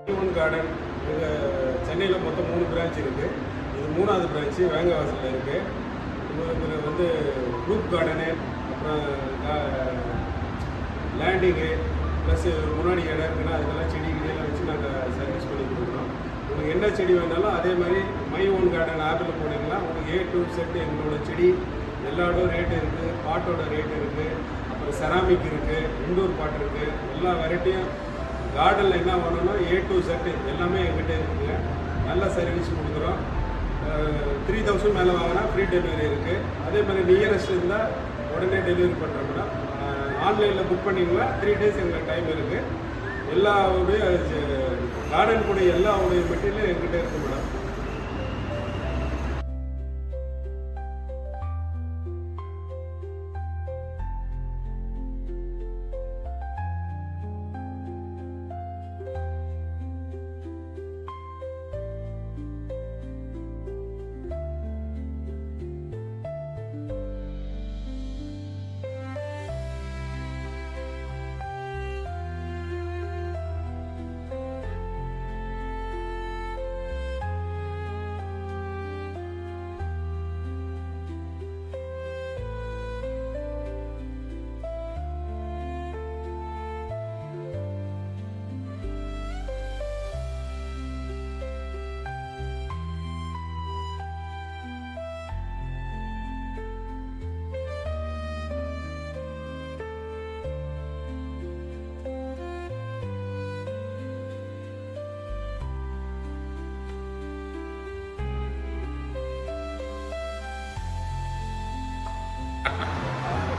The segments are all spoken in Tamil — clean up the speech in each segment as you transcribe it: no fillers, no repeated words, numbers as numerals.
மையோன் கார்டன் எங்கள் சென்னையில் மொத்தம் 3 பிரான்ச் இருக்குது. இது 3வது பிரான்ச்சு வேங்கவாசலில் இருக்குது. இதில் வந்து குரூப் கார்டனு, அப்புறம் லேண்டிங்கு, ப்ளஸ் முன்னாடி இடம் இருக்குன்னா அதெல்லாம் செடி கிடியெல்லாம் வச்சு நாங்கள் சர்வீஸ் பண்ணி கொடுக்குறோம். உங்களுக்கு என்ன செடி வேணாலும் அதே மாதிரி மை ஓன் கார்டன் ஆப்பில் போனீங்கன்னா உங்களுக்கு A to Z எங்களோட செடி எல்லாரோட ரேட்டு இருக்குது, பாட்டோட ரேட்டு இருக்குது, அப்புறம் செராமிக் இருக்குது, இண்டோர் பாட் இருக்குது, எல்லா வெரைட்டியும் கார்டனில் என்ன வேணும்னா A to Z எல்லாமே எங்கிட்ட இருக்குங்க. நல்ல சர்வீஸ் கொடுக்குறோம். 3000 மேலே வாங்கினா ஃப்ரீ டெலிவரி இருக்குது. அதே மாதிரி நியரஸ்ட் இருந்தால் உடனே டெலிவரி பண்ணுறோம் மேடம். ஆன்லைனில் புக் பண்ணிங்கன்னா 3 days எங்களுக்கு டைம் இருக்குது. எல்லாவுடைய கார்டன் கூட எல்லாவுடைய மெட்டீரியலும் எங்கிட்ட இருக்குது மேடம்.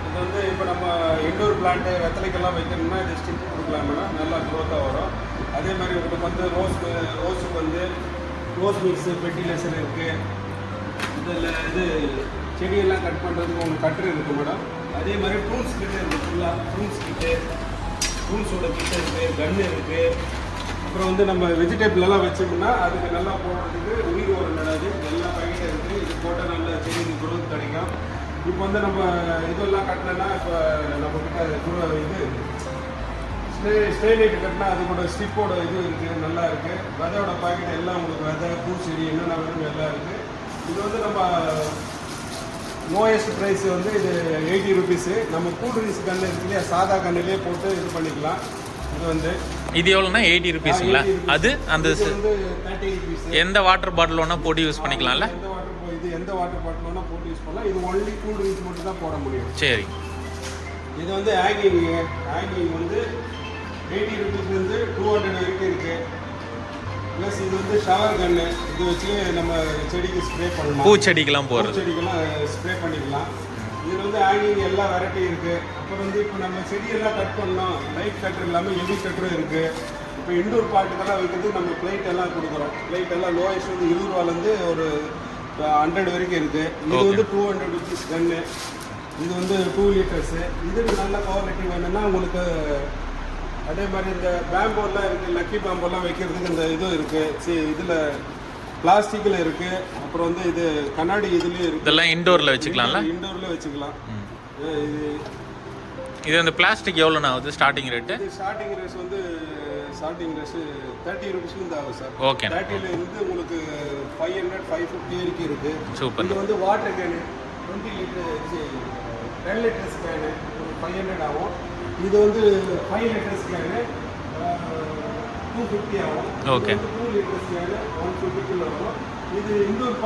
இது வந்து இப்போ நம்ம இண்டோர் பிளான்ட்டு வெத்தலைக்கெல்லாம் வைக்கணும்னா இது ஸ்டிக் கொடுக்கலாம் மேடம். நல்லா க்ரோத்தாக வரும். அதே மாதிரி உங்களுக்கு வந்து ரோஸுக்கு வந்து ரோஸ் மிக்ஸு ஃபெர்டிலைசர் இருக்குது. இதில் இது செடியெல்லாம் கட் பண்ணுறதுக்கு உங்களுக்கு கட்ரு இருக்குது மேடம். அதே மாதிரி டூல்ஸ் கிட்டே இருக்குது. ஃபுல்லாக டூல்ஸோட கிட்ட இருக்குது, கன்று இருக்குது. அப்புறம் வந்து நம்ம வெஜிடபிளெல்லாம் வச்சோம்னா அதுக்கு நல்லா போடுறதுக்கு உயிர் உரம் நடாது எல்லா பாக்கெட்டும் இருக்குது. இது போட்டால் நல்ல செடிக்கு குரோத் கிடைக்கும். இப்போ வந்து நம்ம இதெல்லாம் கட்டினோன்னா இப்போ நம்மக்கிட்ட இது ஸ்டெயிலைட் கட்டினா அது கூட ஸ்டிப்போட இது இருக்குது, நல்லா இருக்குது. விதையோட பாக்கெட் எல்லாம் உங்களுக்கு விதை, பூச்செடி என்னென்ன வேணும் எல்லாம் இருக்குது. இது வந்து நம்ம லோயஸ்ட் ப்ரைஸ் வந்து இது 80 rupees. நம்ம கூல் ட்ரிங்க்ஸ் கன்று இருக்கு இல்லையா, சாதா கண்ணிலே போட்டு இது பண்ணிக்கலாம். இது வந்து இது எவ்வளோனா 80 rupeesங்களா? அது அந்த வந்து 30 rupees. எந்த வாட்டர் பாட்டில் ஒன்றா போட்டு யூஸ் பண்ணிக்கலாம்ல? எந்த வாட்டர் பாட்டில் வேணால் போட்டு யூஸ் பண்ணலாம். இது ஒன்லி கூல் ட்ரிங்க்ஸ் மட்டும் தான் போட முடியும். சரி. இது வந்து ஹேங்கிங் வந்து 80 rupeesலேருந்து 200 வரைக்கும் இருக்குது. ப்ளஸ் இது வந்து ஷவர் கன்று, இது வச்சு நம்ம செடிக்கு ஸ்ப்ரே பண்ணலாம். பூச்செடிக்கெல்லாம் போகிறது, செடிக்கெல்லாம் ஸ்ப்ரே பண்ணிக்கலாம். இதில் வந்து ஹேங்கிங் எல்லா வெரைட்டி இருக்குது. அப்புறம் வந்து இப்போ நம்ம செடியெல்லாம் கட் பண்ணோம், லைட் கட்டர் இல்லாமல் ஹெவி கட்டரும் இருக்குது. இப்போ இண்டோர் பாட்டுக்கெல்லாம் வைக்கிறதுக்கு நம்ம பிளேட் எல்லாம் கொடுக்குறோம். பிளேட் எல்லாம் லோயஸ்ட் வந்து 20 ரூபாலேருந்து ஒரு 100 வரைக்கும் இருக்குது. இது வந்து 200 rupees கன்று. இது வந்து 2 liters. இது நல்ல குவாலிட்டி வேணும்னா உங்களுக்கு அதே மாதிரி இந்த பேம்போலாம் இருக்குது, லக்கி பேம்போலாம் வைக்கிறதுக்கு இந்த இதுவும் இருக்குது. இதில் பிளாஸ்டிக்கில் இருக்குது. அப்புறம் வந்து இது கண்ணாடி இதுலேயும் இருக்குது. இதெல்லாம் இண்டோரில் வச்சுக்கலாம்ல? இண்டோரில் வச்சுக்கலாம். இது அந்த பிளாஸ்டிக் எவ்வளோண்ணா ஆகுது ஸ்டார்டிங் ரேட்டு? ஸ்டார்டிங் ரேஸ் வந்து 30 rupeesலேருந்து ஆகும் சார். ஓகே. 30ல இருந்து உங்களுக்கு 500, 550 வரைக்கும் இருக்குது. சூப்பர். இது வந்து water can 20 litre 10 liters can 500 ஆகும். இது வந்து 5 liters கேனு 250 ஆகும். ஓகே. 2 liters கேனு 150 வரும். இது இண்டோர்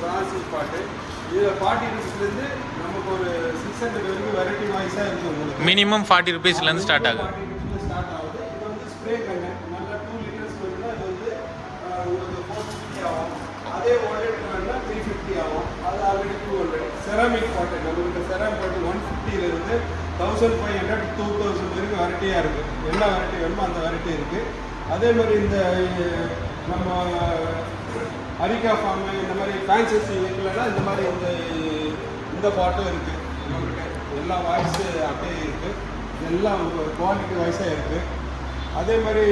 பிளாஸ்டிக் பாட்டு. இதில் 40 rupeesலேருந்து நமக்கு ஒரு 600 வரைக்கும் வெரைட்டி வாய்ஸாக இருக்குது. உங்களுக்கு மினிமம் 40 rupeesலேருந்து ஸ்டார்ட் ஆகுது. 40 rupeesல ஸ்டார்ட் ஆகுது. இது வந்து ஸ்ப்ரே கண்ணு நல்லா 2 liters வேணும்னா இது வந்து உங்களுக்கு 450 ஆகும். அதே 1 liter வேணும்னா 350 ஆகும். அது ஆல்ரெடி 200. செராமிக் பாட்டு நம்மளுக்கு செராமிக் பாட்டு 150லேருந்து 1500, 2000 வரைக்கும் வெரைட்டியாக இருக்குது. என்ன வெரைட்டி வேணுமோ அந்த வெரைட்டி இருக்குது. அதே மாதிரி இந்த நம்ம அரிக்கா ஃபார்ம் இந்த மாதிரி ஃபேன்சி வைக்கலன்னா இந்த மாதிரி இந்த பாட்டும் இருக்குது. நம்மகிட்ட எல்லா வாய்ஸு அப்படியே இருக்குது. எல்லாம் குவாலிட்டி வாய்ஸாக இருக்குது. அதே மாதிரி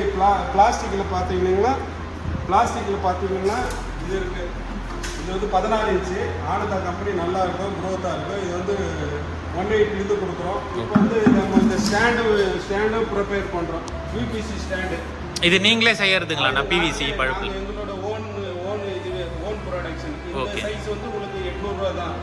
பிளாஸ்டிக்கில் பார்த்தீங்கன்னா இது இருக்குது. இது வந்து 14 inch ஆனந்தா கம்பெனி நல்லா இருக்கும், க்ரோத்தாக இருக்கும். இது வந்து 180 கொடுக்குறோம். இப்போ வந்து நம்ம இந்த ஸ்டாண்டும் ப்ரிப்பேர் பண்ணுறோம். யூபிசி ஸ்டாண்டு இது நீங்களே செய்யறதுங்களாண்ணா பிவிசி பழுப்பு? எங்களோட ஓன் ப்ரொடக்ஷன். இந்த Okay. சைஸ் வந்து உங்களுக்கு 800 ரூபா தான்.